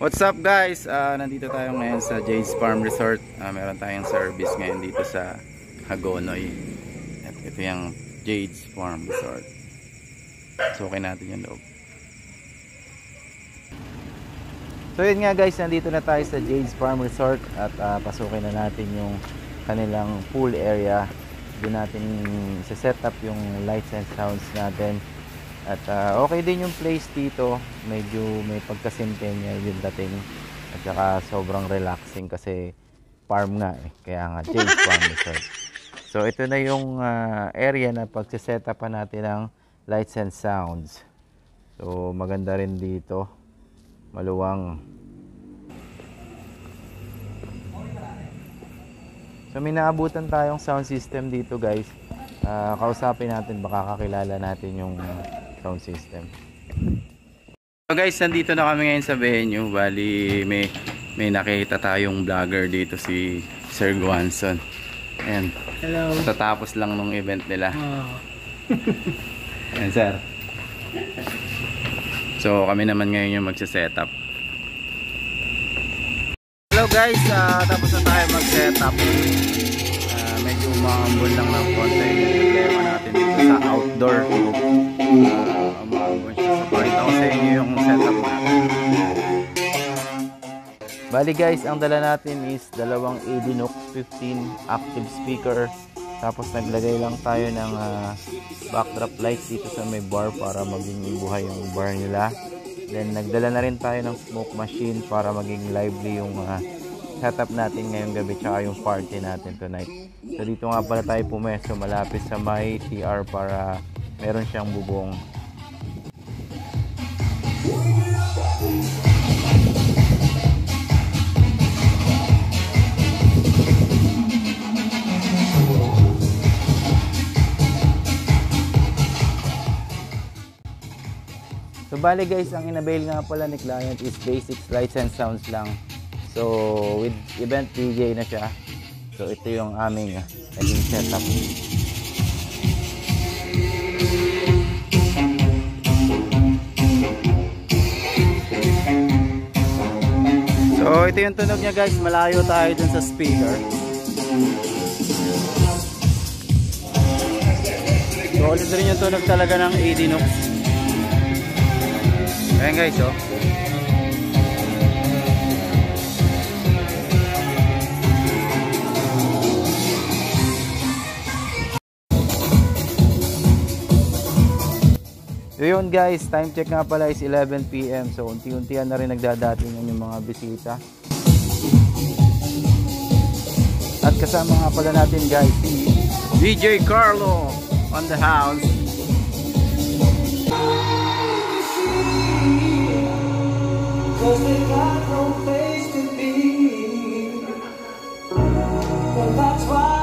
What's up guys? Nandito tayo ngayon sa Jade's Farm Resort. Meron tayong service ngayon dito sa Hagonoy. At ito yung Jade's Farm Resort. Sukin natin yung loob. So yun nga guys, nandito na tayo sa Jade's Farm Resort. At pasukin na natin yung kanilang pool area. Doon natin set up yung lights and sounds natin. At okay din yung place dito. Medyo may pagka-centennial yung dating. At saka sobrang relaxing kasi farm nga eh. Kaya nga Jade's Farm Resort. So ito na yung area na pagsiset-upan natin ng lights and sounds. So maganda rin dito. Maluwang. So may naabutan tayong sound system dito guys. Kausapin natin, baka kakilala natin yung sound system. So guys, nandito na kami ngayon sa venue. Bali may nakita tayong vlogger dito, si Sir Guanson. Ayan. Hello. Tatapos lang nung event nila. Ayan sir. So kami naman ngayon yung magsa-setup. Hello guys, tapos na tayo mag-setup. Medyo umaambon lang ng konti yung problema natin dito sa outdoor. Umaambon siya. So pakita ko sa inyo yung setup natin. Bali guys, ang dala natin is dalawang ADNOC 15 active speaker. Tapos naglagay lang tayo ng backdrop light dito sa may bar para maging buhay yung bar nila. Then nagdala na rin tayo ng smoke machine para maging lively yung setup natin ngayong gabi tsaka yung party natin tonight. So dito nga pala tayo pumesto malapit sa may TR para meron siyang bubong. So bali guys, ang inabail nga pala ni client is basic lights and sounds lang. So with event DJ na siya. So ito yung aming naging setup. So ito yung tunog niya guys, malayo tayo dun sa speaker. So ulit rin yung tunog talaga ng ADNOC. Ayan guys oh. So yun guys, time check nga pala is 11 PM. So unti-untian na rin nagdadating yung mga bisita. At kasama nga pala natin guys si DJ Carlo on the house. Cause they got no place to be. Well, that's why.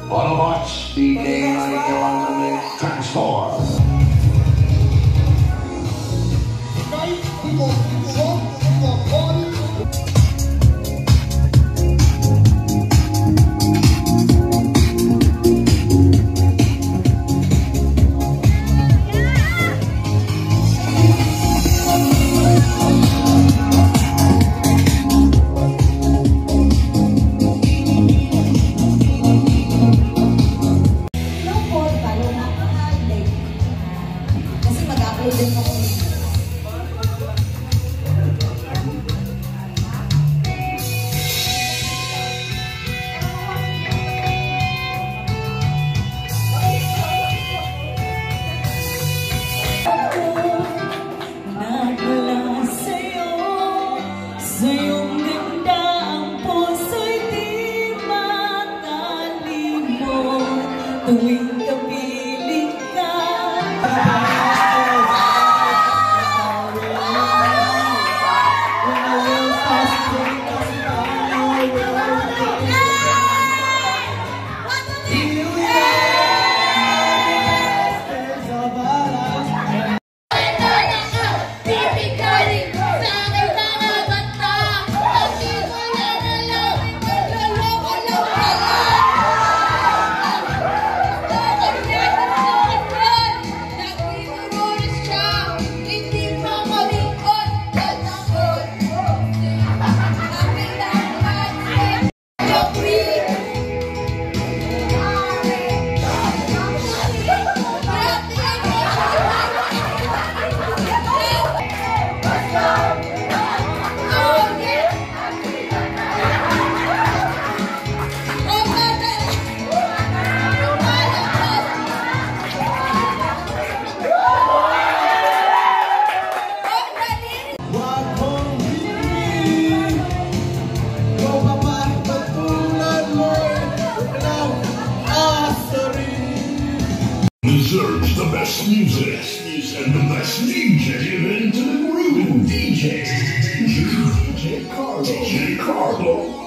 Wanna watch DJ transform? Tonight we gonna get drunk, we gonna party. Deserves the best music and the best DJ into the groove. DJ Carlo. DJ Carlo.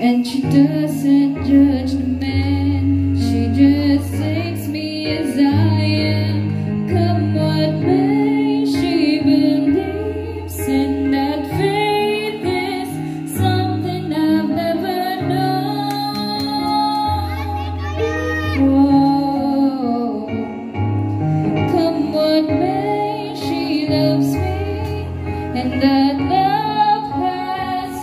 And she doesn't judge the man, she just takes me as I am. Come what may, she believes in that faith is something I've never known. Whoa. Come what may, she loves me, and that love has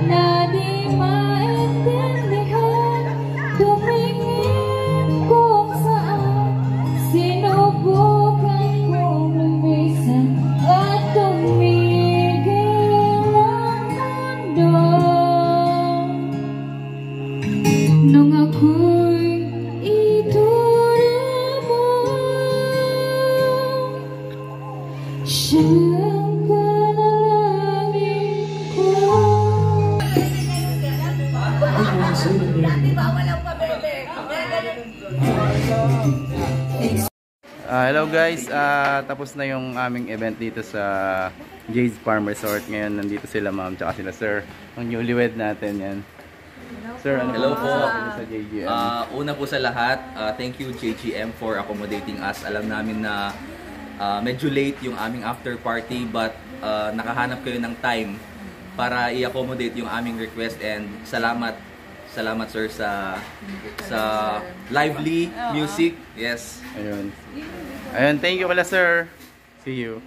na di maintindihan. Tumingin kung saan sinubukan kong lumisan at tumigil ang mundo. Nung ako'y ituramo, siyang panalangin ko. Hello guys, tapos na yung aming event dito sa Jay's Farm Resort. Ngayon nandito sila ma'am tsaka sila sir, ang newlywed natin yan. Sir, ano Hello po. sa JGM? Una po sa lahat, thank you JGM for accommodating us. Alam namin na medyo late yung aming after party, but nakahanap kayo ng time para i-accommodate yung aming request, and salamat sir sa lively music. Yes. Ayun, thank you pala sir. See you.